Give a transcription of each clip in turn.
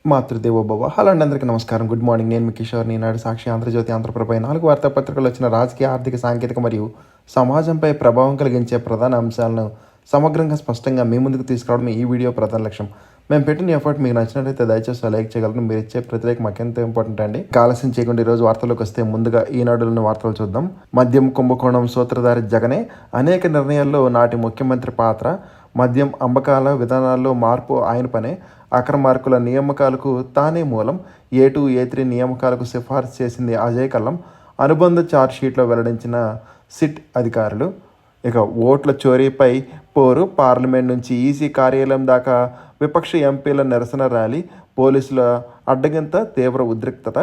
Matrudevobhava. Hello అండి, అందరికీ నమస్కారం. Good morning. నేను మీ కిషోర్. ఈనాడు సాక్షి, ఆంధ్రజ్యోతి, ఆంధ్రప్రభ 4 వార్తాపత్రికల్లో వచ్చిన రాజకీయ, ఆర్థిక, సాంకేతిక మరియు సమాజంపై ప్రభావం కలిగించే ప్రధాన అంశాలను సమగ్రంగా, స్పష్టంగా మీ ముందుకు తీసుకురావడం ఈ వీడియో ప్రధాన లక్ష్యం. మేము పెట్టిన ఎఫర్ట్ మీకు నచ్చినట్లయితే దయచేసి లైక్ చేయగలరు. మీరు ఇచ్చే ప్రతి లైక్ మాకెంత ఇంపార్టెంట్ అండి. ఆలస్యం చేయకుండా ఈరోజు వార్తల్లోకి వస్తే ముందుగా ఈనాడులోని వార్తలు చూద్దాం. మద్యం కుంభకోణం సూత్రధారి జగనే అనేక నిర్ణయాల్లో నాటి ముఖ్యమంత్రి పాత్ర, మద్యం అమ్మకాల విధానాల్లో మార్పు ఆయన పనే, అక్రమార్కుల నియామకాలకు తానే మూలం, A2, A3 నియామకాలకు సిఫార్సు చేసింది అజయ్ కల్లం, అనుబంధ ఛార్జ్షీట్లో వెల్లడించిన సిట్ అధికారులు. ఇక ఓట్ల చోరీపై పోరు, పార్లమెంట్ నుంచి ఈసీ కార్యాలయం దాకా విపక్ష ఎంపీల నిరసన ర్యాలీ, పోలీసుల అడ్డగింత, తీవ్ర ఉద్రిక్తత,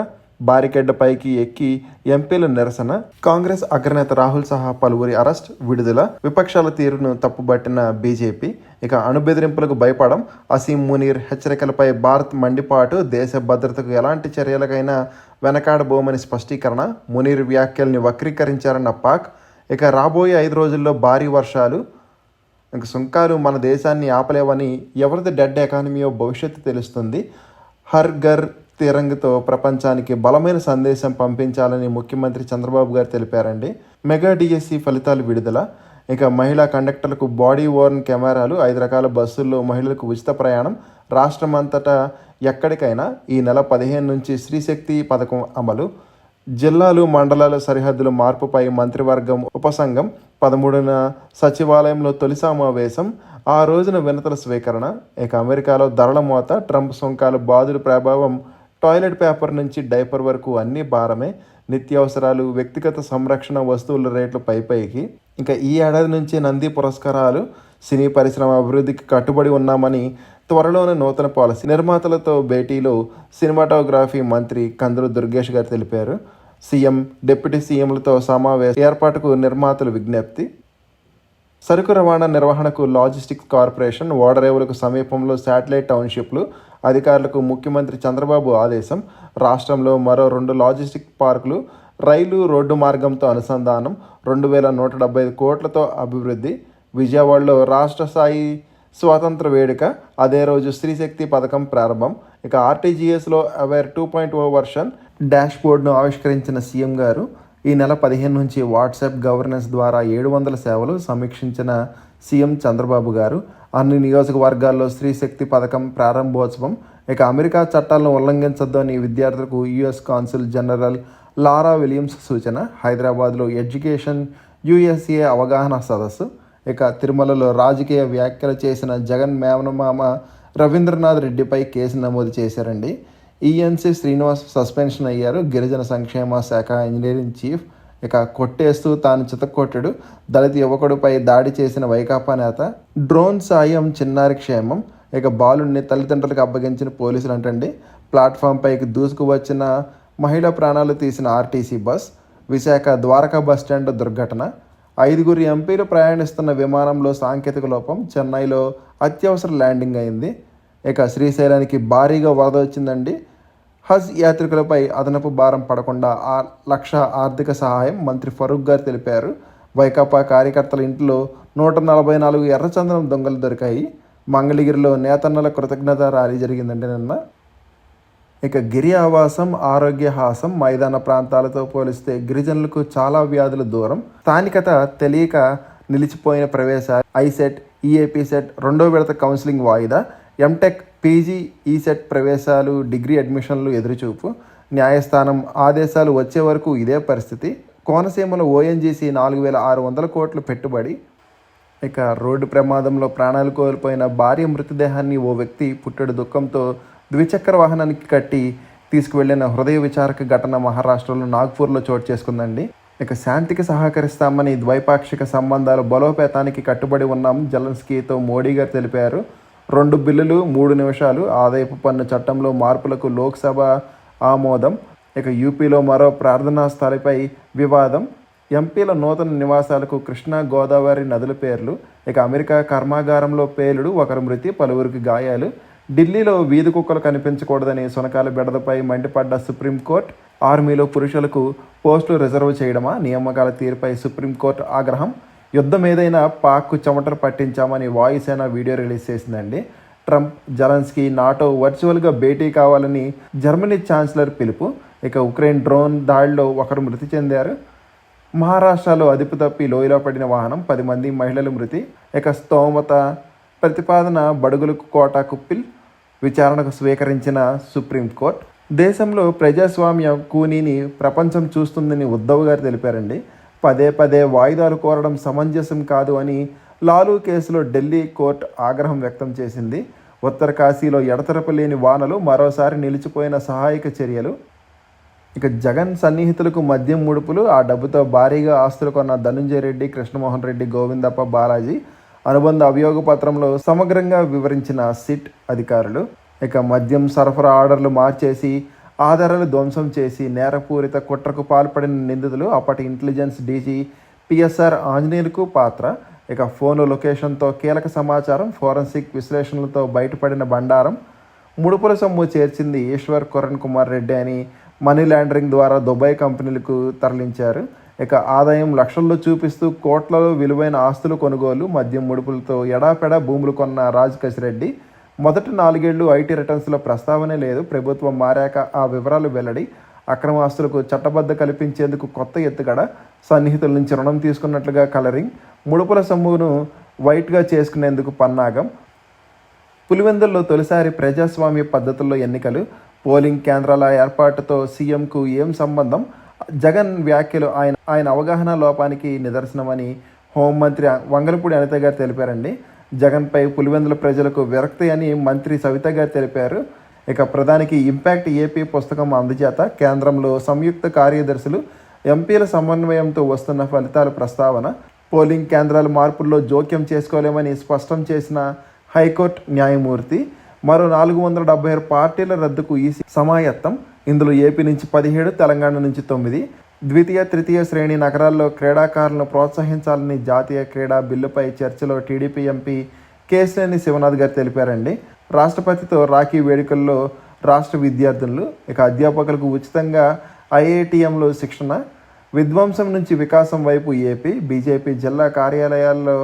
బారికేడ్లపైకి ఎక్కి ఎంపీల నిరసన, కాంగ్రెస్ అగ్రనేత రాహుల్ సహా పలువురి అరెస్ట్, విడుదల, విపక్షాల తీరును తప్పుబట్టిన బీజేపీ. ఇక అణుబెదిరింపులకు భయపడం, అసీం మునీర్ హెచ్చరికలపై భారత్ మండిపాటు, దేశ భద్రతకు ఎలాంటి చర్యలకైనా వెనకాడబోమని స్పష్టీకరణ, మునీర్ వ్యాఖ్యల్ని వక్రీకరించారన్న పాక్. ఇక రాబోయే 5 రోజుల్లో భారీ వర్షాలు, ఇంక సుంకాలు మన దేశాన్ని ఆపలేవని, ఎవరిది డెడ్ ఎకానమీయో భవిష్యత్తు తెలుస్తుంది, హర్ ఘర్ తిరంగ్తో ప్రపంచానికి బలమైన సందేశం పంపించాలని ముఖ్యమంత్రి చంద్రబాబు గారు తెలిపారండి. మెగా డిఎస్సి ఫలితాలు విడుదల. ఇక మహిళా కండక్టర్లకు బాడీ ఓర్న్ కెమెరాలు, 5 రకాల బస్సుల్లో మహిళలకు ఉచిత ప్రయాణం, రాష్ట్రమంతటా ఎక్కడికైనా ఈ నెల 15 నుంచి శ్రీశక్తి పథకం అమలు, జిల్లాలు, మండలాల సరిహద్దుల మార్పుపై మంత్రివర్గం ఉపసంఘం, 13న సచివాలయంలో తొలి సమావేశం, ఆ రోజున వినతుల స్వీకరణ. ఇక అమెరికాలో ధరల మోత, ట్రంప్ సుంకాల బాధుల ప్రభావం, టాయిలెట్ పేపర్ నుంచి డైపర్ వరకు అన్నీ భారమే, నిత్యావసరాలు, వ్యక్తిగత సంరక్షణ వస్తువుల రేట్లు పైకి. ఇంకా ఈ ఏడాది నుంచి నంది పురస్కారాలు, సినీ పరిశ్రమ అభివృద్ధికి కట్టుబడి ఉన్నామని త్వరలోనే నూతన పాలసీ, నిర్మాతలతో భేటీలో సినిమాటోగ్రఫీ మంత్రి కందులు దుర్గేష్ గారు తెలిపారు. సీఎం, డిప్యూటీ సీఎంలతో సమావేశం ఏర్పాటుకు నిర్మాతలు విజ్ఞప్తి. సరుకు రవాణా నిర్వహణకు లాజిస్టిక్స్ కార్పొరేషన్, ఓడరేవులకు సమీపంలో శాటిలైట్ టౌన్షిప్లు, అధికారులకు ముఖ్యమంత్రి చంద్రబాబు ఆదేశం. రాష్ట్రంలో మరో 2 లాజిస్టిక్ పార్కులు, రైలు, రోడ్డు మార్గంతో అనుసంధానం, 2175 కోట్లతో అభివృద్ధి. విజయవాడలో రాష్ట్ర స్థాయి స్వాతంత్ర వేడుక, అదే రోజు స్త్రీశక్తి పథకం ప్రారంభం. ఇక ఆర్టీజీఎస్లో అవేర్ 2.0 వర్షన్ డాష్ బోర్డ్ను ఆవిష్కరించిన సీఎం గారు. ఈ నెల 15 నుంచి వాట్సాప్ గవర్నెన్స్ ద్వారా 700 సేవలు సమీక్షించిన సీఎం చంద్రబాబు గారు. అన్ని నియోజకవర్గాల్లో స్త్రీశక్తి పథకం ప్రారంభోత్సవం. ఇక అమెరికా చట్టాలను ఉల్లంఘించొద్దు అని విద్యార్థులకు US consul general Laura Williams సూచన. హైదరాబాద్లో ఎడ్యుకేషన్ యుఎస్ఏ అవగాహన సదస్సు. ఇక తిరుమలలో రాజకీయ వ్యాఖ్యలు చేసిన జగన్ మేనమామ రవీంద్రనాథ్ రెడ్డిపై కేసు నమోదు చేశారండి. ఈఎన్సీ శ్రీనివాస్ సస్పెన్షన్ అయ్యారు. గిరిజన సంక్షేమ శాఖ ఇంజనీరింగ్ చీఫ్. ఇక కొట్టేస్తూ తాను చితక్కొట్టడు, దళిత యువకుడిపై దాడి చేసిన వైకాపా నేత. డ్రోన్ సాయం చిన్నారి క్షేమం. ఇక బాలుడిని తల్లిదండ్రులకు అప్పగించిన పోలీసులు అంటండి. ప్లాట్ఫామ్ పైకి దూసుకు వచ్చిన మహిళ ప్రాణాలు తీసిన RTC bus. Visakha Dwaraka bus stand దుర్ఘటన. 5 ఎంపీలు ప్రయాణిస్తున్న విమానంలో సాంకేతిక లోపం. చెన్నైలో అత్యవసర ల్యాండింగ్ అయింది. ఇక శ్రీశైలానికి భారీగా వరద వచ్చిందండి. హజ్ యాత్రికులపై అదనపు భారం పడకుండా 1 లక్ష ఆర్థిక సహాయం మంత్రి ఫరూక్ గారు తెలిపారు. వైకాపా కార్యకర్తల ఇంట్లో 144 ఎర్రచందనం దొంగలు దొరికాయి. మంగళగిరిలో నేతన్నల కృతజ్ఞత ర్యాలీ జరిగిందండి నిన్న. ఇక గిరి ఆవాసం, ఆరోగ్య హాసం, మైదాన ప్రాంతాలతో పోలిస్తే గిరిజనులకు చాలా వ్యాధులు దూరం. స్థానికత తెలియక నిలిచిపోయిన ప్రవేశాలు. ఐసెట్, ఈఏపీ సెట్ 2వ విడత కౌన్సిలింగ్ వాయిదా. ఎంటెక్, పీజీ, ఈసెట్ ప్రవేశాలు, డిగ్రీ అడ్మిషన్లు ఎదురుచూపు. న్యాయస్థానం ఆదేశాలు వచ్చే వరకు ఇదే పరిస్థితి. కోనసీమలో ఓఎన్జీసీ 4600 కోట్లు పెట్టుబడి. ఇక రోడ్డు ప్రమాదంలో ప్రాణాలు కోల్పోయిన భార్య మృతదేహాన్ని ఓ వ్యక్తి పుట్టెడు దుఃఖంతో ద్విచక్ర వాహనానికి కట్టి తీసుకువెళ్లిన హృదయ విచారక ఘటన మహారాష్ట్రలో నాగ్పూర్లో చోటు చేసుకుందండి. ఇక శాంతికి సహకరిస్తామని, ద్వైపాక్షిక సంబంధాల బలోపేతానికి కట్టుబడి ఉన్నాం జెలెన్స్కీతో మోడీ గారు తెలిపారు. 2 బిల్లులు 3 నిమిషాలు. ఆదాయపు పన్ను చట్టంలో మార్పులకు లోక్సభ ఆమోదం. ఇక యూపీలో మరో ప్రార్థనా స్థలిపై వివాదం. ఎంపీల నూతన నివాసాలకు కృష్ణా, గోదావరి నదుల పేర్లు. ఇక అమెరికా కర్మాగారంలో పేలుడు, 1 మృతి, పలువురికి గాయాలు. ఢిల్లీలో వీధి కుక్కలు కనిపించకూడదని సునకాల బెడదపై మండిపడ్డ సుప్రీంకోర్టు. ఆర్మీలో పురుషులకు పోస్టులు రిజర్వ్ చేయడమా, నియామకాల తీరుపై సుప్రీంకోర్టు ఆగ్రహం. యుద్ధం ఏదైనా పాక్కు చెమటలు పట్టించామని వాయుసేన వీడియో రిలీజ్ చేసిందండి. ట్రంప్, జెలెన్స్కీ, నాటో వర్చువల్గా భేటీ కావాలని జర్మనీ ఛాన్సలర్ పిలుపు. ఇక ఉక్రెయిన్ డ్రోన్ దాడిలో ఒకరు మృతి చెందారు. మహారాష్ట్రలో అదుపు తప్పి లోయలో పడిన వాహనం, 10 మంది మహిళలు మృతి. ఇక స్తోమత ప్రతిపాదన బడుగులకు కోటా కుప్పిల్, విచారణకు స్వీకరించిన సుప్రీంకోర్టు. దేశంలో ప్రజాస్వామ్య కూనీని ప్రపంచం చూస్తుందని ఉద్ధవ్ గారు తెలిపారండి. పదే పదే వాయిదాలు కోరడం సమంజసం కాదు అని లాలూ కేసులో ఢిల్లీ కోర్టు ఆగ్రహం వ్యక్తం చేసింది. ఉత్తర కాశీలో ఎడతెరపు లేని వానలు, మరోసారి నిలిచిపోయిన సహాయక చర్యలు. ఇక జగన్ సన్నిహితులకు మద్యం ముడుపులు, ఆ డబ్బుతో భారీగా ఆస్తులు కొన్న ధనుంజయ రెడ్డి, కృష్ణమోహన్ రెడ్డి, గోవిందప్ప, బాలాజీ అనుబంధ అభియోగ పత్రంలో సమగ్రంగా వివరించిన సిట్ అధికారులు. ఇక మద్యం సరఫరా ఆర్డర్లు మార్చేసి ఆధారాలు ధ్వంసం చేసి నేరపూరిత కుట్రకు పాల్పడిన నిందితులు అప్పటి ఇంటెలిజెన్స్ డీజీ పిఎస్ఆర్ ఆంజనేయులకు పాత్ర. ఇక ఫోన్ లొకేషన్తో కీలక సమాచారం, ఫోరెన్సిక్ విశ్లేషణలతో బయటపడిన బండారం. ముడుపుల సొమ్ము చేర్చింది ఈశ్వర్ కిరణ్ కుమార్ రెడ్డి అని మనీ లాండరింగ్ ద్వారా దుబాయ్ కంపెనీలకు తరలించారు. ఇక ఆదాయం లక్షల్లో చూపిస్తూ కోట్లలో విలువైన ఆస్తులు కొనుగోలు, మద్యం ముడుపులతో ఎడాపెడా భూములు కొన్న రాజ్ కసిరెడ్డి. మొదటి 4 ఏళ్లు ఐటీ రిటర్న్స్లో ప్రస్తావనే లేదు. ప్రభుత్వం మారాక ఆ వివరాలు వెల్లడి. అక్రమ ఆస్తులకు చట్టబద్ధ కల్పించేందుకు కొత్త ఎత్తుగడ, సన్నిహితుల నుంచి రుణం తీసుకున్నట్లుగా కలరింగ్, ముడుపుల సొమ్మును వైట్గా చేసుకునేందుకు పన్నాగం. పులివెందుల్లో తొలిసారి ప్రజాస్వామ్య పద్ధతుల్లో ఎన్నికలు, పోలింగ్ కేంద్రాల ఏర్పాటుతో సీఎంకు ఏం సంబంధం? జగన్ వ్యాఖ్యలు ఆయన అవగాహన లోపానికి నిదర్శనమని హోంమంత్రి వంగలపూడి అనిత గారు తెలిపారండి. జగన్పై పులివెందుల ప్రజలకు విరక్తి అని మంత్రి సవిత గారు తెలిపారు. ఇక ప్రధానికి ఇంపాక్ట్ ఏపీ పుస్తకం అందజేత, కేంద్రంలో సంయుక్త కార్యదర్శులు, ఎంపీల సమన్వయంతో వస్తున్న ఫలితాల ప్రస్తావన. పోలింగ్ కేంద్రాల మార్పుల్లో జోక్యం చేసుకోలేమని స్పష్టం చేసిన హైకోర్టు న్యాయమూర్తి. మరో 476 పార్టీల రద్దుకు ఈసీ సమాయత్తం. ఇందులో ఏపీ నుంచి 17, తెలంగాణ నుంచి 9. ద్వితీయ, తృతీయ శ్రేణి నగరాల్లో క్రీడాకారులను ప్రోత్సహించాలని జాతీయ క్రీడా బిల్లుపై చర్చలో టీడీపీ ఎంపీ కేశినేని శివనాథ్ గారు తెలిపారండి. రాష్ట్రపతితో రాఖీ వేడుకల్లో రాష్ట్ర విద్యార్థులు. ఇక అధ్యాపకులకు ఉచితంగా ఐఐటిఎంలో శిక్షణ. విధ్వంసం నుంచి వికాసం వైపు ఏపీ. బీజేపీ జిల్లా కార్యాలయాల్లో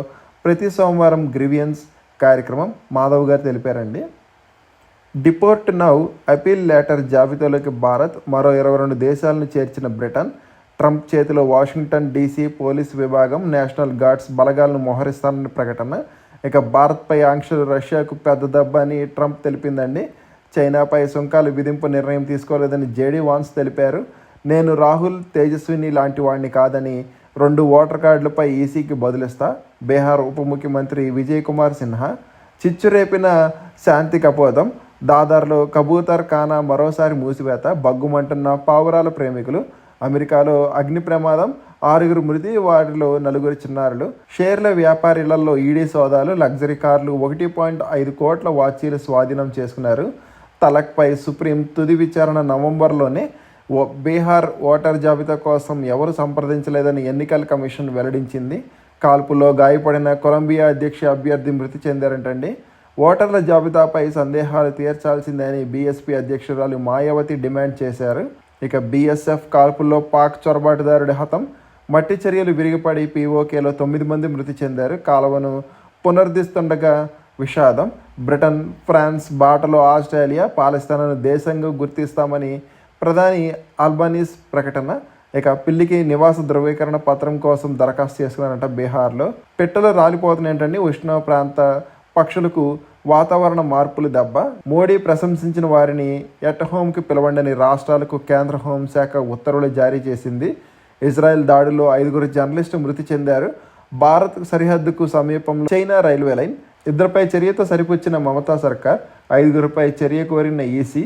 ప్రతి సోమవారం గ్రీవియన్స్ కార్యక్రమం. మాధవ్ గారు తెలిపారండి. డిపోర్ట్ నౌ, అపీల్ లెటర్ జాబితాలోకి భారత్. మరో 22 దేశాలను చేర్చిన బ్రిటన్. ట్రంప్ చేతిలో వాషింగ్టన్ డీసీ పోలీస్ విభాగం, నేషనల్ గార్డ్స్ బలగాలను మోహరిస్తానని ప్రకటన. ఇక భారత్పై ఆంక్షలు రష్యాకు పెద్ద దెబ్బ అని ట్రంప్ తెలిపిందండి. చైనాపై సుంకాలు విధింపు నిర్ణయం తీసుకోలేదని జేడీ వాన్స్ తెలిపారు. నేను రాహుల్, తేజస్విని లాంటి వాడిని కాదని 2 ఓటర్ కార్డులపై ఈసీకి బదులిస్తా. బీహార్ ఉప ముఖ్యమంత్రి విజయ్ కుమార్ సిన్హా. చిచ్చురేపిన శాంతి కపోతం. దాదర్లో కబూతర్ ఖానా మరోసారి మూసివేత. బగ్గుమంటున్న పావురాల ప్రేమికులు. అమెరికాలో అగ్ని ప్రమాదం, 6 మృతి, వారిలో 4 చిన్నారులు. షేర్ల వ్యాపారులలో ఈడీ సోదాలు. లగ్జరీ కార్లు, 1.5 కోట్ల వాచీలు స్వాధీనం చేసుకున్నారు. తలక్పై సుప్రీం తుది విచారణ నవంబర్లోనే. బీహార్ ఓటర్ జాబితా కోసం ఎవరు సంప్రదించలేదని ఎన్నికల కమిషన్ వెల్లడించింది. కాల్పుల్లో గాయపడిన కొలంబియా అధ్యక్ష అభ్యర్థి మృతి చెందారంటండి. ఓటర్ల జాబితాపై సందేహాలు తీర్చాల్సిందని బీఎస్పీ అధ్యక్షురాలు మాయావతి డిమాండ్ చేశారు. ఇక బీఎస్ఎఫ్ కాల్పుల్లో పాక్ చొరబాటుదారుడి హతం. మట్టి చర్యలు విరిగిపడి పీఓకేలో 9 మంది మృతి చెందారు. కాలువను పునరుద్ధరిస్తుండగా విషాదం. బ్రిటన్, ఫ్రాన్స్ బాటలో ఆస్ట్రేలియా. పాలస్తీనాను దేశంగా గుర్తిస్తామని ప్రధాని అల్బనీస్ ప్రకటన. ఇక పిల్లికి నివాస ధృవీకరణ పత్రం కోసం దరఖాస్తు చేసుకున్నారంట బీహార్లో. పెట్టెలు రాలిపోతున్నాయంటండి. ఉష్ణ ప్రాంత పక్షులకు వాతావరణ మార్పులు దెబ్బ. మోడీ ప్రశంసించిన వారిని ఎట్ హోమ్కి పిలవండని రాష్ట్రాలకు కేంద్ర హోంశాఖ ఉత్తర్వులు జారీ చేసింది. ఇజ్రాయెల్ దాడిలో 5 జర్నలిస్టు మృతి చెందారు. భారత్ సరిహద్దుకు సమీపంలో చైనా రైల్వే లైన్. 2పై చర్యతో సరిపుచ్చిన మమతా సర్కార్. 5పై చర్య కోరిన ఈసీ.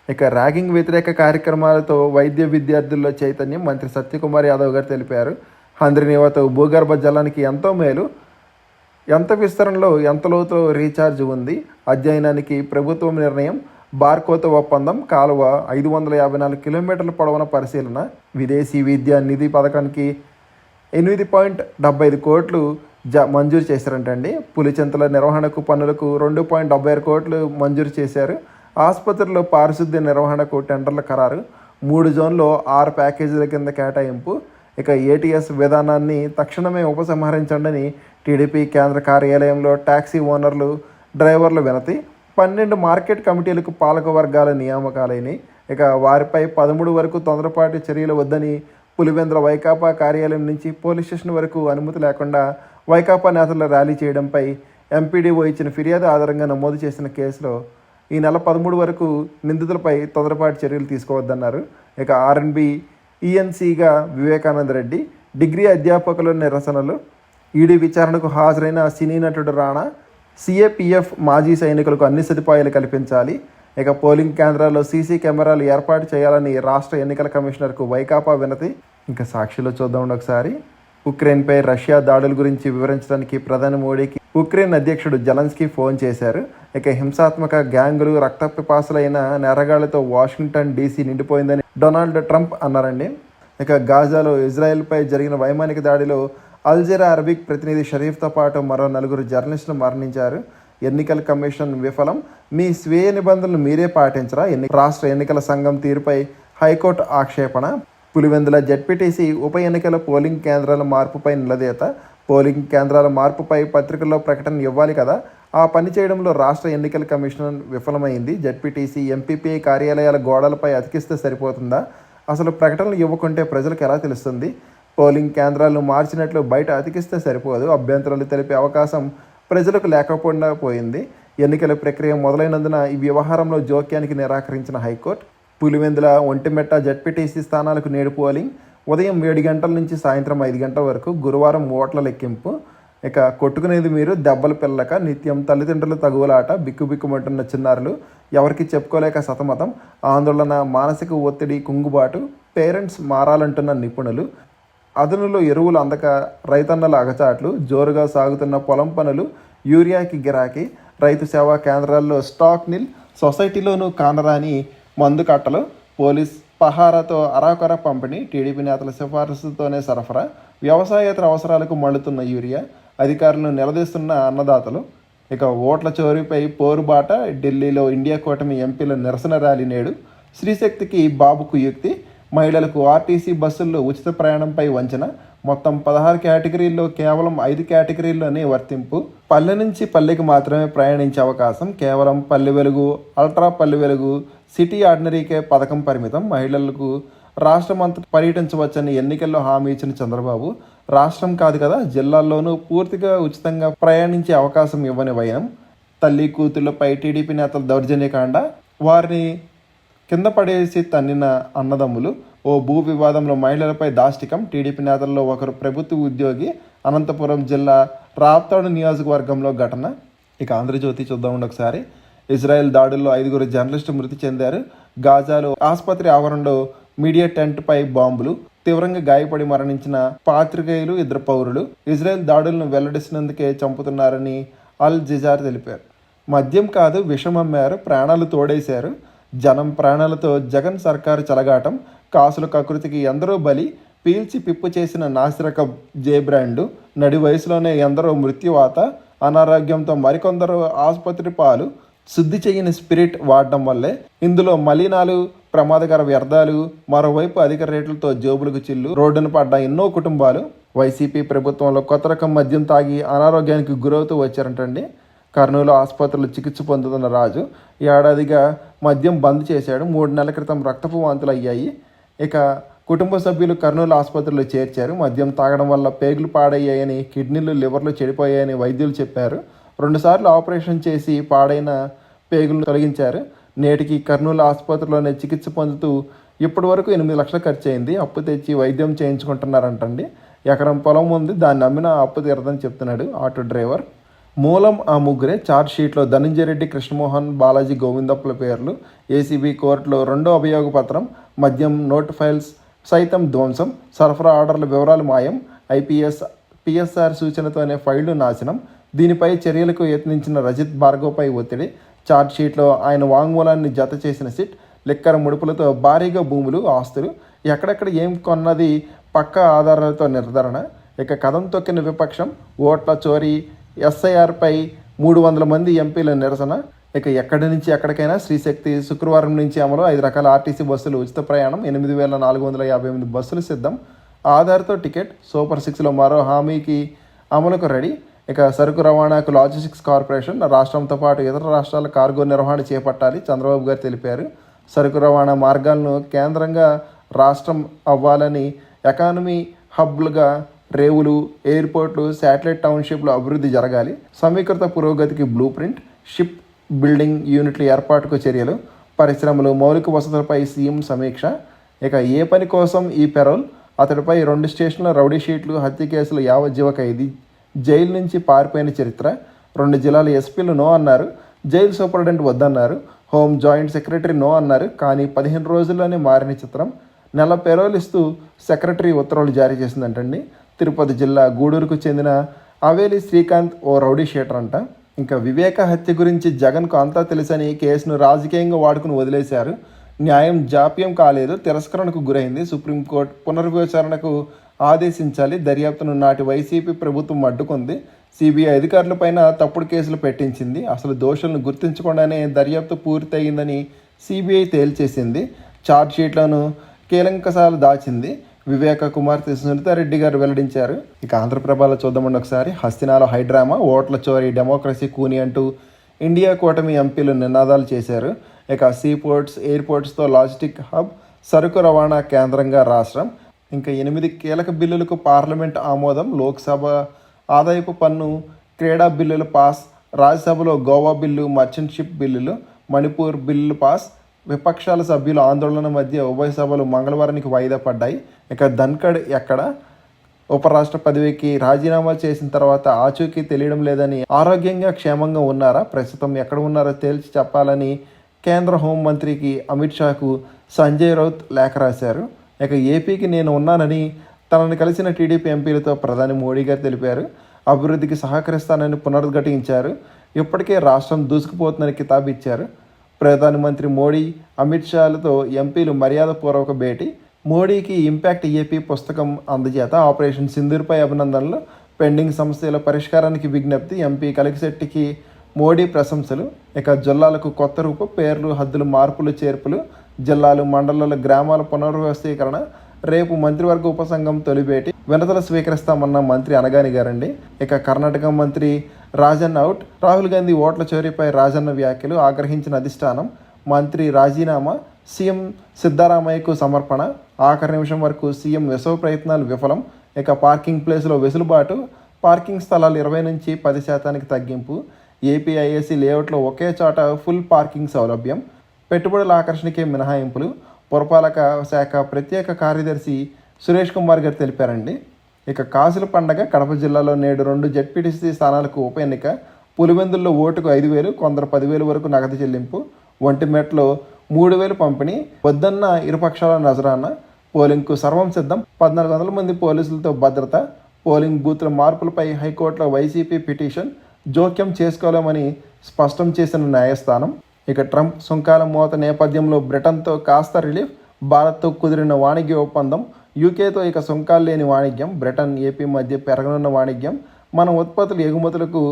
ఇక ర్యాగింగ్ వ్యతిరేక కార్యక్రమాలతో వైద్య విద్యార్థుల్లో చైతన్యం. మంత్రి సత్యకుమార్ యాదవ్ గారు తెలిపారు. హంద్రినీవాతో భూగర్భ జలానికి ఎంతో మేలు. ఎంత విస్తరణలో, ఎంత లోతులో రీఛార్జ్ ఉంది? అధ్యయనానికి ప్రభుత్వం నిర్ణయం. బార్కోత ఒప్పందం. కాలువ 554 కిలోమీటర్ల పొడవున పరిశీలన. విదేశీ విద్యా నిధి పథకానికి 8.75 కోట్లు మంజూరు చేశారంటండి. పులిచెంతల నిర్వహణకు పనులకు 2.76 కోట్లు మంజూరు చేశారు. ఆసుపత్రుల్లో పారిశుద్ధ్య నిర్వహణకు టెండర్ల ఖరారు. 3 జోన్లో 6 ప్యాకేజీల కింద కేటాయింపు. ఇక ఏటీఎస్ విధానాన్ని తక్షణమే ఉపసంహరించండి. టీడీపీ కేంద్ర కార్యాలయంలో టాక్సీ ఓనర్లు డ్రైవర్ల వినతి. 12 మార్కెట్ కమిటీలకు పాలక వర్గాల నియామకాలైనవి. ఇక వారిపై 13 వరకు తొందరపాటు చర్యలు వద్దని పులివెందుల వైకాపా కార్యాలయం నుంచి పోలీస్ స్టేషన్ వరకు అనుమతి లేకుండా వైకాపా నేతల ర్యాలీ చేయడంపై ఎంపీడీఓ ఇచ్చిన ఫిర్యాదు ఆధారంగా నమోదు చేసిన కేసులో ఈ నెల 13 వరకు నిందితులపై తొందరపాటు చర్యలు తీసుకోవద్దన్నారు. ఇక ఆర్ఎన్బి ఈఎన్సీగా వివేకానంద రెడ్డి, డిగ్రీ అధ్యాపకుల నిరసనలు, ఈడీ విచారణకు హాజరైన సినీ నటుడు రాణా, సిఏపిఎఫ్ మాజీ సైనికులకు అన్ని సదుపాయాలు కల్పించాలి. ఇక పోలింగ్ కేంద్రాల్లో సీసీ కెమెరాలు ఏర్పాటు చేయాలని రాష్ట్ర ఎన్నికల కమిషనర్కు వైకాపా వినతి. ఇంకా సాక్షిలో చూద్దాం ఒకసారి. ఉక్రెయిన్పై రష్యా దాడుల గురించి వివరించడానికి ప్రధాని మోడీకి ఉక్రెయిన్ అధ్యక్షుడు జెలెన్స్కీ ఫోన్ చేశారు. ఇక హింసాత్మక గ్యాంగులు, రక్తపిపాసులైన నేరగాళ్లతో వాషింగ్టన్ డీసీ నిండిపోయిందని డొనాల్డ్ ట్రంప్ అన్నారండి. ఇక గాజాలో ఇజ్రాయెల్పై జరిగిన వైమానిక దాడిలో అల్జీరా అరబిక్ ప్రతినిధి షరీఫ్తో పాటు మరో 4 జర్నలిస్టులు మరణించారు. ఎన్నికల కమిషన్ విఫలం, మీ స్వీయ నిబంధనలు మీరే పాటించరా? రాష్ట్ర ఎన్నికల సంఘం తీరుపై హైకోర్టు ఆక్షేపణ. పులివెందుల జెడ్పీటీసీ ఉప ఎన్నికల పోలింగ్ కేంద్రాల మార్పుపై నిలదీత. పోలింగ్ కేంద్రాల మార్పుపై పత్రికల్లో ప్రకటన ఇవ్వాలి కదా, ఆ పని చేయడంలో రాష్ట్ర ఎన్నికల కమిషన్ విఫలమైంది. జెడ్పీటీసీ, ఎంపీపీ కార్యాలయాల గోడలపై అతికిస్తే సరిపోతుందా? అసలు ప్రకటనలు ఇవ్వకుంటే ప్రజలకు ఎలా తెలుస్తుంది? పోలింగ్ కేంద్రాలను మార్చినట్లు బయట అతికిస్తే సరిపోదు. అభ్యంతరాలు తెలిపే అవకాశం ప్రజలకు లేకపోకుండా పోయింది. ఎన్నికల ప్రక్రియ మొదలైనందున ఈ వ్యవహారంలో జోక్యానికి నిరాకరించిన హైకోర్టు. పులివెందుల, ఒంటిమిట్ట జెడ్పీటీసీ స్థానాలకు నేడు పోలింగ్. ఉదయం 7 గంటల నుంచి సాయంత్రం 5 గంటల వరకు. గురువారం ఓట్ల లెక్కింపు. ఇక కొట్టుకునేది మీరు, దెబ్బలు పిల్లక, నిత్యం తల్లిదండ్రులు తగువలాట, బిక్కుబిక్కుమంటున్న చిన్నారులు, ఎవరికి చెప్పుకోలేక సతమతం, ఆందోళన, మానసిక ఒత్తిడి, కుంగుబాటు, పేరెంట్స్ మారాలంటున్న నిపుణులు, అదనులో ఎరువులు అందక రైతన్నల అగచాట్లు, జోరుగా సాగుతున్న పొలం పనులు, యూరియాకి గిరాకీ, రైతు సేవా కేంద్రాల్లో స్టాక్ నిల్, సొసైటీలోనూ కానరాని మందు కట్టలు, పోలీస్ పహారాతో అరాకొర పంపిణీ, టీడీపీ నేతల సిఫారసుతోనే సరఫరా, వ్యవసాయేతర అవసరాలకు మళ్లుతున్న యూరియా, అధికారులను నిలదీస్తున్న అన్నదాతలు. ఇక ఓట్ల చోరీపై పోరుబాట. ఢిల్లీలో ఇండియా కూటమి ఎంపీల నిరసన ర్యాలీ నేడు. శ్రీశక్తికి బాబుకు యుక్తి. మహిళలకు ఆర్టీసీ బస్సుల్లో ఉచిత ప్రయాణంపై వంచన. మొత్తం 16 కేటగిరీల్లో కేవలం 5 కేటగిరీల్లోనే వర్తింపు. పల్లె నుంచి పల్లెకి మాత్రమే ప్రయాణించే అవకాశం. కేవలం పల్లె వెలుగు, అల్ట్రా పల్లె వెలుగు, సిటీ ఆర్డినరీకే పథకం పరిమితం. మహిళలకు రాష్ట్రమంతా పర్యటించవచ్చని ఎన్నికల్లో హామీ ఇచ్చిన చంద్రబాబు, రాష్ట్రం కాదు కదా జిల్లాల్లోనూ పూర్తిగా ఉచితంగా ప్రయాణించే అవకాశం ఇవ్వని వైనం. తల్లి కూతుళ్లపై టీడీపీ నేతల దౌర్జన్యకాండ. వారిని కింద పడేసి తన్నిన అన్నదమ్ములు. ఓ భూ వివాదంలో మహిళలపై దాష్టికం. టీడీపీ నేతల్లో ఒకరు ప్రభుత్వ ఉద్యోగి. అనంతపురం జిల్లా రాప్తాడు నియోజకవర్గంలో ఘటన. ఇక ఆంధ్రజ్యోతి చూద్దాం ఒకసారి. ఇజ్రాయెల్ దాడుల్లో 5 జర్నలిస్టులు మృతి చెందారు. గాజాలో ఆసుపత్రి ఆవరణలో మీడియా టెంట్పై బాంబులు. తీవ్రంగా గాయపడి మరణించిన పాత్రికేయులు, 2 పౌరులు. ఇజ్రాయెల్ దాడులను వెల్లడిస్తున్నందుకే చంపుతున్నారని అల్ జజీరా తెలిపారు. మద్యం కాదు విషం అమ్మారు, ప్రాణాలు తోడేశారు. జనం ప్రాణాలతో జగన్ సర్కారు చెలగాటం. కాసుల కకృతికి ఎందరో బలి. పీల్చి పిప్పు చేసిన నాసిరకం జే బ్రాండు. నడి వయసులోనే ఎందరో మృత్యువాత. అనారోగ్యంతో మరికొందరు ఆసుపత్రి పాలు. శుద్ధి చేయని స్పిరిట్ వాడడం వల్లే. ఇందులో మలినాలు, ప్రమాదకర వ్యర్థాలు. మరోవైపు అధిక రేట్లతో జోబులకు చిల్లు. రోడ్డున పడ్డ ఎన్నో కుటుంబాలు. వైసీపీ ప్రభుత్వంలో కొత్త రకం మద్యం తాగి అనారోగ్యానికి గురవుతూ వచ్చారంటండి. కర్నూలు ఆసుపత్రిలో చికిత్స పొందుతున్న రాజు ఏడాదిగా మద్యం బంద్ చేశాడు. 3 నెలల క్రితం రక్తపు వాంతులు అయ్యాయి. ఇక కుటుంబ సభ్యులు కర్నూలు ఆసుపత్రిలో చేర్చారు. మద్యం తాగడం వల్ల పేగులు పాడయ్యాయని, కిడ్నీలు, లివర్లు చెడిపోయాయని వైద్యులు చెప్పారు. 2 సార్లు ఆపరేషన్ చేసి పాడైన పేగులను తొలగించారు. నేటికి కర్నూలు ఆసుపత్రిలోనే చికిత్స పొందుతూ ఇప్పటి వరకు 8 లక్షలు ఖర్చు అయింది. అప్పు తెచ్చి వైద్యం చేయించుకుంటున్నారంటండి. ఎకరం పొలం ఉంది, దాన్ని అమ్మినా అప్పు తీరదని చెప్తున్నాడు ఆటో డ్రైవర్. మూలం ఆ ముగ్గురే. ఛార్జ్ షీట్లో ధనంజయ రెడ్డి, కృష్ణమోహన్, బాలాజీ గోవిందప్పల పేర్లు. ఏసీబీ కోర్టులో 2వ అభియోగ పత్రం. మద్యం నోట్ ఫైల్స్ సైతం ధ్వంసం. సరఫరా ఆర్డర్ల వివరాలు మాయం. పిఎస్ఆర్ సూచనతోనే ఫైళ్లు నాశనం. దీనిపై చర్యలకు యత్నించిన రజిత్ భార్గవ్పై ఒత్తిడి. ఛార్జ్ షీట్లో ఆయన వాంగ్మూలాన్ని జత చేసిన సిట్. లిక్కర్ ముడుపులతో భారీగా భూములు, ఆస్తులు. ఎక్కడెక్కడ ఏం కొన్నది పక్కా ఆధారాలతో నిర్ధారణ. ఇక కదం తొక్కిన విపక్షం. ఓట్ల చోరీ, ఎస్ఐఆర్పై 300 మంది ఎంపీల నిరసన. ఇక ఎక్కడి నుంచి ఎక్కడికైనా శ్రీశక్తి. శుక్రవారం నుంచి అమలు. 5 రకాల ఆర్టీసీ బస్సులు ఉచిత ప్రయాణం. 8,458 బస్సులు సిద్ధం. ఆధార్తో టికెట్. సూపర్ 6లో మరో హామీకి అమలుకు రెడీ. ఇక సరుకు రవాణాకు లాజిస్టిక్స్ కార్పొరేషన్ రాష్ట్రంతో పాటు ఇతర రాష్ట్రాల కార్గో నిర్వహణ చేపట్టాలి చంద్రబాబు గారు తెలిపారు. సరుకు రవాణా మార్గాలను కేంద్రంగా రాష్ట్రం అవ్వాలని ఎకానమీ హబ్లుగా రేవులు, ఎయిర్పోర్ట్లు, శాటిలైట్ టౌన్షిప్లు అభివృద్ధి జరగాలి. సమీకృత పురోగతికి బ్లూ ప్రింట్, షిప్ బిల్డింగ్ యూనిట్ల ఏర్పాటుకు చర్యలు, పరిశ్రమలు, మౌలిక వసతులపై సీఎం సమీక్ష. ఇక ఏ పని కోసం ఈ పెరోల్, అతడిపై 2 స్టేషన్ల రౌడీ షీట్లు, హత్య కేసులు, యావజ్జీవ ఖైదీ, జైలు నుంచి పారిపోయిన చరిత్ర. 2 జిల్లాల ఎస్పీలు నో అన్నారు, జైలు సూపరింటెండెంట్ వద్దన్నారు, హోమ్ జాయింట్ సెక్రటరీ నో అన్నారు. కానీ 15 రోజుల్లోనే మారిన చిత్రం. నెల పెరోల్ ఇస్తూ సెక్రటరీ ఉత్తర్వులు జారీ చేసిందంటండి. తిరుపతి జిల్లా గూడూరుకు చెందిన అవేలి శ్రీకాంత్ ఓ రౌడీ షీటర్ అంట. ఇంకా వివేక హత్య గురించి జగన్కు అంతా తెలుసని కేసును రాజకీయంగా వాడుకుని వదిలేశారు. న్యాయం జాప్యం కాలేదు, తిరస్కరణకు గురైంది. సుప్రీంకోర్టు పునర్విచారణకు ఆదేశించాలి. దర్యాప్తును నాటి వైసీపీ ప్రభుత్వం అడ్డుకుంది. సిబిఐ అధికారులపైన తప్పుడు కేసులు పెట్టించింది. అసలు దోషులను గుర్తించకుండానే దర్యాప్తు పూర్తయిందని సిబిఐ తేల్చేసింది. ఛార్జ్ షీట్లను కీలకంశాలు దాచింది. వివేక కుమార్తె సునీతారెడ్డి గారు వెల్లడించారు. ఇక ఆంధ్రప్రభలో చూద్దామండి ఒకసారి. హస్తినాలో హైడ్రామా, ఓట్ల చోరీ, డెమోక్రసీ కూని అంటూ ఇండియా కూటమి ఎంపీలు నినాదాలు చేశారు. ఇక సీపోర్ట్స్, ఎయిర్పోర్ట్స్తో లాజిస్టిక్ హబ్, సరుకు రవాణా కేంద్రంగా రాష్ట్రం. ఇంకా 8 కీలక బిల్లులకు పార్లమెంట్ ఆమోదం. లోక్సభ ఆదాయపు పన్ను, క్రీడా బిల్లులు పాస్. రాజ్యసభలో గోవా బిల్లు, మర్చెంట్ షిప్ బిల్లులు, మణిపూర్ బిల్లులు పాస్. విపక్షాల సభ్యుల ఆందోళన మధ్య ఉభయ సభలు మంగళవారానికి వాయిదా పడ్డాయి. ఇక ధన్ఖడ్ ఎక్కడ? ఉపరాష్ట్ర పదవికి రాజీనామా చేసిన తర్వాత ఆచూకీ తెలియడం లేదని, ఆరోగ్యంగా క్షేమంగా ఉన్నారా, ప్రస్తుతం ఎక్కడ ఉన్నారో తేల్చి చెప్పాలని కేంద్ర హోంమంత్రికి అమిత్ షాకు సంజయ్ రౌత్ లేఖ రాశారు. ఇక ఏపీకి నేను ఉన్నానని తనను కలిసిన టీడీపీ ఎంపీలతో ప్రధాని మోడీ గారు తెలిపారు. అభివృద్ధికి సహకరిస్తానని పునరుద్ఘాటించారు. ఇప్పటికే రాష్ట్రం దూసుకుపోతుందని కితాబు ఇచ్చారు. ప్రధానమంత్రి మోడీ, అమిత్ షాలతో ఎంపీలు మర్యాదపూర్వక భేటీ. మోడీకి ఇంపాక్ట్ ఏపీ పుస్తకం అందజేత. ఆపరేషన్ సింధూర్పై అభినందనలు. పెండింగ్ సమస్యల పరిష్కారానికి విజ్ఞప్తి. ఎంపీ కలిగిశెట్టికి మోడీ ప్రశంసలు. ఇక జిల్లాలకు కొత్త రూపు, పేర్లు, హద్దులు, మార్పులు, చేర్పులు. జిల్లాలు, మండలాల, గ్రామాల పునర్వ్యవస్థీకరణ. రేపు మంత్రివర్గ ఉపసంఘం తొలి భేటీ. వినతులు స్వీకరిస్తామన్న మంత్రి అనగాని గారండి. ఇక కర్ణాటక మంత్రి రాజన్ అవుట్. రాహుల్ గాంధీ ఓట్ల చోరీపై రాజన్న వ్యాఖ్యలు ఆగ్రహించిన అధిష్టానం. మంత్రి రాజీనామా. సీఎం సిద్ధరామయ్యకు సమర్పణ. ఆఖరి నిమిషం వరకు సీఎం విశ్వ ప్రయత్నాలు విఫలం. ఇక పార్కింగ్ ప్లేస్లో వెసులుబాటు. పార్కింగ్ స్థలాలు 20 నుంచి 10% తగ్గింపు. ఏపీఐఏసీ లేఅవుట్లో ఒకే చోట ఫుల్ పార్కింగ్ సౌలభ్యం. పెట్టుబడుల ఆకర్షణకే మినహాయింపులు. పురపాలక శాఖ ప్రత్యేక కార్యదర్శి సురేష్ కుమార్ గారు తెలిపారండి. ఇక కాసుల పండగ. కడప జిల్లాలో నేడు 2 జెడ్పీటీసీ స్థానాలకు ఉప ఎన్నిక. పులివెందుల్లో ఓటుకు 5,000, కొందరు 10,000 వరకు నగదు చెల్లింపు. ఒంటిమెట్లో 3,000 పంపిణీ. వద్దన్న ఇరుపక్షాల నజరానా. పోలింగ్కు సర్వం సిద్ధం. 1,400 మంది పోలీసులతో భద్రత. పోలింగ్ బూత్ల మార్పులపై హైకోర్టులో వైసీపీ పిటిషన్. జోక్యం చేసుకోలేమని స్పష్టం చేసిన న్యాయస్థానం. ఇక ట్రంప్ సుంకాల మోత నేపథ్యంలో బ్రిటన్తో కాస్త రిలీఫ్. భారత్తో కుదిరిన వాణిజ్య ఒప్పందం. యూకేతో ఇక సుంకాలు లేని వాణిజ్యం. బ్రిటన్, ఏపీ మధ్య పెరగనున్న వాణిజ్యం. మన ఉత్పత్తులు ఎగుమతులకు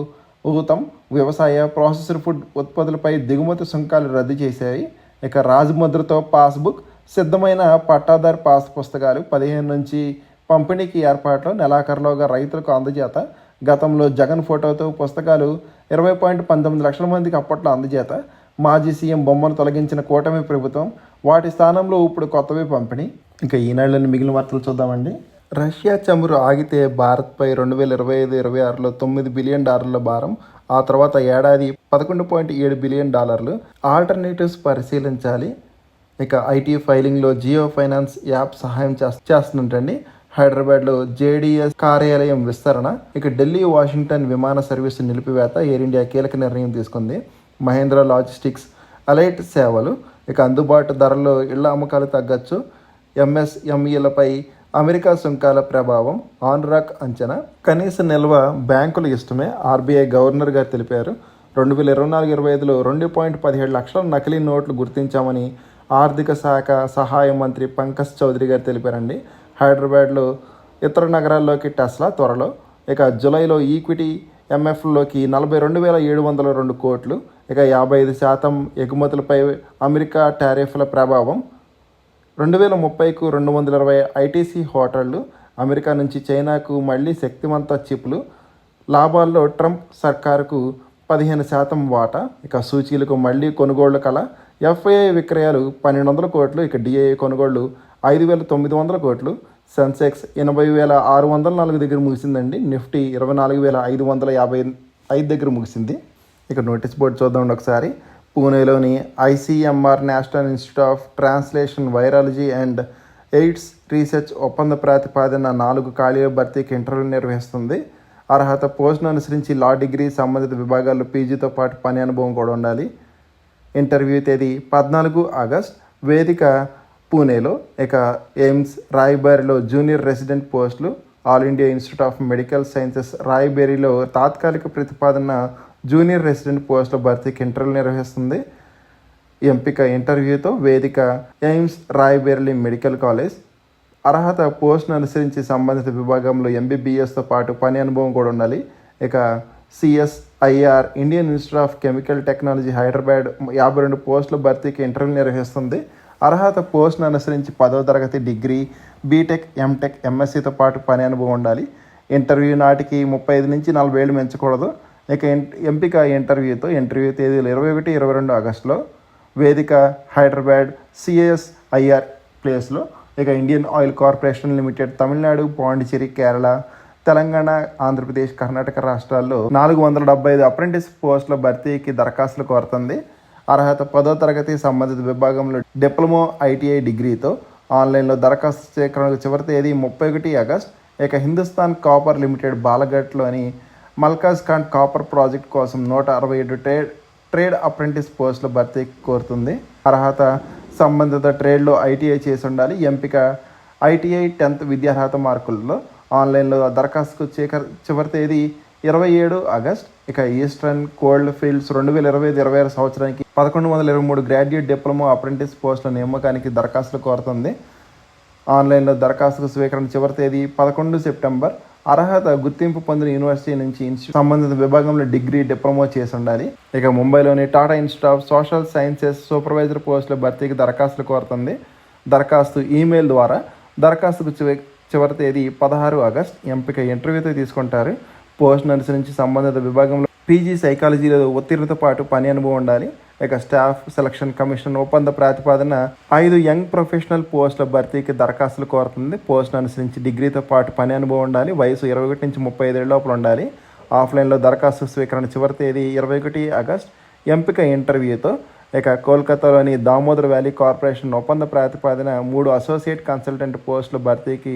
ఊతం. వ్యవసాయ, ప్రాసెస్డ్ ఫుడ్ ఉత్పత్తులపై దిగుమతి సుంకాలు రద్దు చేశాయి. ఇక రాజముద్రతో పాస్బుక్. సిద్ధమైన పట్టాదారు పాస్ పుస్తకాలు 15 నుంచి పంపిణీకి ఏర్పాట్లు. నెలాఖరులోగా రైతులకు అందజేత. గతంలో జగన్ ఫోటోతో పుస్తకాలు 20.19 లక్షల మందికి అప్పట్లో అందజేత. మాజీ సీఎం బొమ్మను తొలగించిన కూటమి ప్రభుత్వం. వాటి స్థానంలో ఇప్పుడు కొత్తవి పంపిణీ. ఇంకా ఈనాడులోని మిగిలిన వార్తలు చూద్దామండి. రష్యా చమురు ఆగితే భారత్పై 2025-26లో $9 బిలియన్ భారం. ఆ తర్వాత ఏడాది $11.7 బిలియన్. ఆల్టర్నేటివ్స్ పరిశీలించాలి. ఇక ఐటీ ఫైలింగ్లో జియో ఫైనాన్స్ యాప్ సహాయం చేస్తుందంటండి. హైదరాబాద్లో జేడీఎస్ కార్యాలయం విస్తరణ. ఇక ఢిల్లీ, వాషింగ్టన్ విమాన సర్వీసు నిలిపివేత. ఎయిర్ ఇండియా కీలక నిర్ణయం తీసుకుంది. మహేంద్ర లాజిస్టిక్స్ అలైట్ సేవలు. ఇక అందుబాటు ధరల్లో ఇళ్ల అమ్మకాలు తగ్గచ్చు. ఎంఎస్ఎంఈలపై అమెరికా సుంకాల ప్రభావం. ఆన్రాక్ అంచనా. కనీస నిల్వ బ్యాంకులు ఇష్టమే. ఆర్బీఐ గవర్నర్ గారు తెలిపారు. 2024-25లో 2.17 లక్షల నకిలీ నోట్లు గుర్తించామని ఆర్థిక శాఖ సహాయ మంత్రి పంకజ్ చౌదరి గారు తెలిపారండి. హైదరాబాద్లో ఇతర నగరాల్లోకి టెస్లా త్వరలో. ఇక జూలైలో ఈక్విటీ ఎంఎఫ్లోకి 42,702 కోట్లు. ఇక 55% ఎగుమతులపై అమెరికా టారిఫ్ల ప్రభావం. 2030కు 220 ఐటీసీ హోటళ్లు. అమెరికా నుంచి చైనాకు మళ్లీ శక్తివంత చిప్లు. లాభాల్లో ట్రంప్ సర్కారుకు 15% వాటా. ఇక సూచీలకు మళ్లీ కొనుగోళ్ల కల. ఎఫ్ఐఐ విక్రయాలు 1200 కోట్లు. ఇక డిఐఐ కొనుగోళ్లు 5900 కోట్లు. సెన్సెక్స్ 80,604 దగ్గర ముగిసిందండి. నిఫ్టీ 24,555 దగ్గర ముగిసింది. ఇక నోటీస్ బోర్డు చూద్దామండి ఒకసారి. పూణేలోని ICMR national institute of translation virology and AIDS research ఒప్పంద ప్రాతిపాదన 4 ఖాళీల భర్తీకి ఇంటర్వ్యూ నిర్వహిస్తుంది. అర్హత పోస్టును అనుసరించి లా డిగ్రీ, సంబంధిత విభాగాల్లో పీజీతో పాటు పని అనుభవం కూడా ఉండాలి. ఇంటర్వ్యూ తేదీ 14 ఆగస్ట్. వేదిక పూణేలో. ఇక ఎయిమ్స్ రాయ్బరేలీలో జూనియర్ రెసిడెంట్ పోస్టులు. All India institute of medical sciences రాయ్బరేలీలో తాత్కాలిక ప్రతిపాదన జూనియర్ రెసిడెంట్ పోస్టుల భర్తీకి ఇంటర్వ్యూ నిర్వహిస్తుంది. ఎంపిక ఇంటర్వ్యూతో. వేదిక ఎయిమ్స్ రాయ్బరేలీ మెడికల్ కాలేజ్. అర్హత పోస్టును అనుసరించి సంబంధిత విభాగంలో ఎంబీబీఎస్తో పాటు పని అనుభవం కూడా ఉండాలి. ఇక CSIR Indian institute of chemical technology Hyderabad 52 పోస్టుల భర్తీకి ఇంటర్వ్యూ నిర్వహిస్తుంది. అర్హత పోస్టును అనుసరించి 10వ తరగతి డిగ్రీ, బీటెక్, ఎంటెక్, ఎంఎస్సీతో పాటు పని అనుభవం ఉండాలి. ఇంటర్వ్యూ నాటికి 35 నుంచి 40 ఏళ్ళు పెంచకూడదు. ఇక ఎంపిక ఇంటర్వ్యూతో. ఇంటర్వ్యూ తేదీలు 21, 22 ఆగస్టులో. వేదిక హైదరాబాద్ సిఎస్ఐఆర్ ప్లేస్లో. ఇక Indian oil corporation limited Tamil Nadu, Pondicherry, Kerala, Telangana, Andhra Pradesh, Karnataka రాష్ట్రాల్లో 475 అప్రెంటిస్ పోస్టుల భర్తీకి దరఖాస్తులు కోరుతుంది. అర్హత 10వ తరగతి, సంబంధిత విభాగంలో డిప్లొమా, ఐటీఐ డిగ్రీతో. ఆన్లైన్లో దరఖాస్తు సేకరణకు చివరి తేదీ 31 ఆగస్ట్. ఇక Hindustan copper limited బాలఘట్లోని మల్కాజ్ Khan copper project కోసం 167 ట్రేడ్ అప్రెంటిస్ పోస్టుల భర్తీకి కోరుతుంది. అర్హత సంబంధిత ట్రేడ్లో ఐటీఐ చేసి ఉండాలి. ఎంపిక ఐటీఐ 10th విద్యార్హత మార్కుల్లో. ఆన్లైన్లో దరఖాస్తుకు చివరి తేదీ 27 ఆగస్ట్. ఇక ఈస్టర్న్ కోల్డ్ ఫీల్డ్స్ 2025-26 సంవత్సరానికి 1123 గ్రాడ్యుయేట్ డిప్లొమా అప్రెంటిస్ పోస్టుల నియామకానికి దరఖాస్తులు కోరుతుంది. ఆన్లైన్లో దరఖాస్తుకు స్వీకరణ చివరి తేదీ 11 సెప్టెంబర్. అర్హత గుర్తింపు పొందిన యూనివర్సిటీ నుంచి సంబంధిత విభాగంలో డిగ్రీ, డిప్లొమా చేసి ఉండాలి. ఇక ముంబైలోని Tata institute of social sciences supervisor పోస్టుల భర్తీకి దరఖాస్తులు కోరుతుంది. దరఖాస్తు ఈమెయిల్ ద్వారా. దరఖాస్తుకు చివరి తేదీ 16 ఆగస్ట్. ఎంపిక ఇంటర్వ్యూతో తీసుకుంటారు. పోస్టును అనుసరించి సంబంధిత విభాగంలో పీజీ సైకాలజీలో ఉత్తీర్ణతో పాటు పని అనుభవం ఉండాలి. ఇక స్టాఫ్ సెలక్షన్ కమిషన్ ఒప్పంద ప్రతిపాదన 5 యంగ్ ప్రొఫెషనల్ పోస్టుల భర్తీకి దరఖాస్తులు కోరుతుంది. పోస్టును అనుసరించి డిగ్రీతో పాటు పని అనుభవం ఉండాలి. వయసు 21 నుంచి 35 ఏళ్ళ లోపల ఉండాలి. ఆఫ్లైన్లో దరఖాస్తు స్వీకరణ చివరి తేదీ 21 ఆగస్ట్. ఎంపిక ఇంటర్వ్యూతో. ఇక కోల్కతాలోని దామోదర్ వ్యాలీ కార్పొరేషన్ ఒప్పంద ప్రతిపాదన 3 అసోసియేట్ కన్సల్టెంట్ పోస్టుల భర్తీకి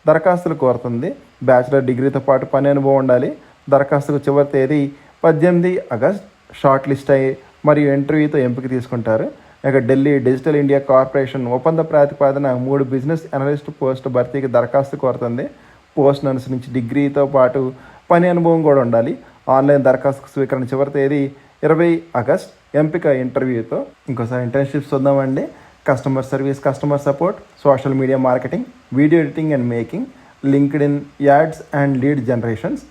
దరఖాస్తులు కోరుతుంది. బ్యాచిలర్ డిగ్రీతో పాటు పని అనుభవం ఉండాలి. దరఖాస్తుకు చివరి తేదీ 18 ఆగస్ట్. షార్ట్ లిస్ట్ అయ్యి మరియు ఇంటర్వ్యూతో ఎంపిక తీసుకుంటారు. ఇక ఢిల్లీ డిజిటల్ ఇండియా కార్పొరేషన్ ఒప్పంద ప్రతిపాదన 3 బిజినెస్ అనలిస్ట్ పోస్టు భర్తీకి దరఖాస్తు కోరుతుంది. పోస్టును అనుసరించి డిగ్రీతో పాటు పని అనుభవం కూడా ఉండాలి. ఆన్లైన్ దరఖాస్తు స్వీకరణ చివరి తేదీ 20 ఆగస్ట్. ఎంపిక ఇంటర్వ్యూతో. ఇంకోసారి ఇంటర్న్షిప్స్ చూద్దామండి. Customer service, customer support, social media marketing, video editing and making, LinkedIn ads and lead generations,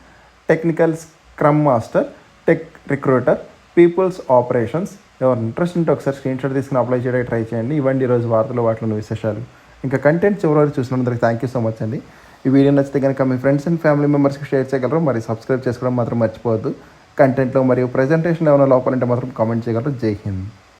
technical scrum master, tech recruiter, peoples operations. ఎవరు ఇంట్రెస్ట్ ఉంటే ఒకసారి స్క్రీన్షాట్ తీసుకుని అప్లై చేయడానికి ట్రై చేయండి. ఇవ్వండి ఈరోజు వార్తలు, వాటిలో విశేషాలు. ఇంకా కంటెంట్ చివరి వరకు చూసినందుకు థ్యాంక్ యూ సో మచ్ అండి. ఈ వీడియో నచ్చితే కనుక మీ ఫ్రెండ్స్ అండ్ ఫ్యామిలీ మెంబర్స్కి షేర్ చేయగలరు. మరి సబ్స్క్రైబ్ చేసుకోవడం మాత్రం మర్చిపోవద్దు. కంటెంట్లో మరియు ప్రజెంటేషన్ ఏమైనా లోపాలంటే మాత్రం కామెంట్ చేయగలరు. జై హింద్.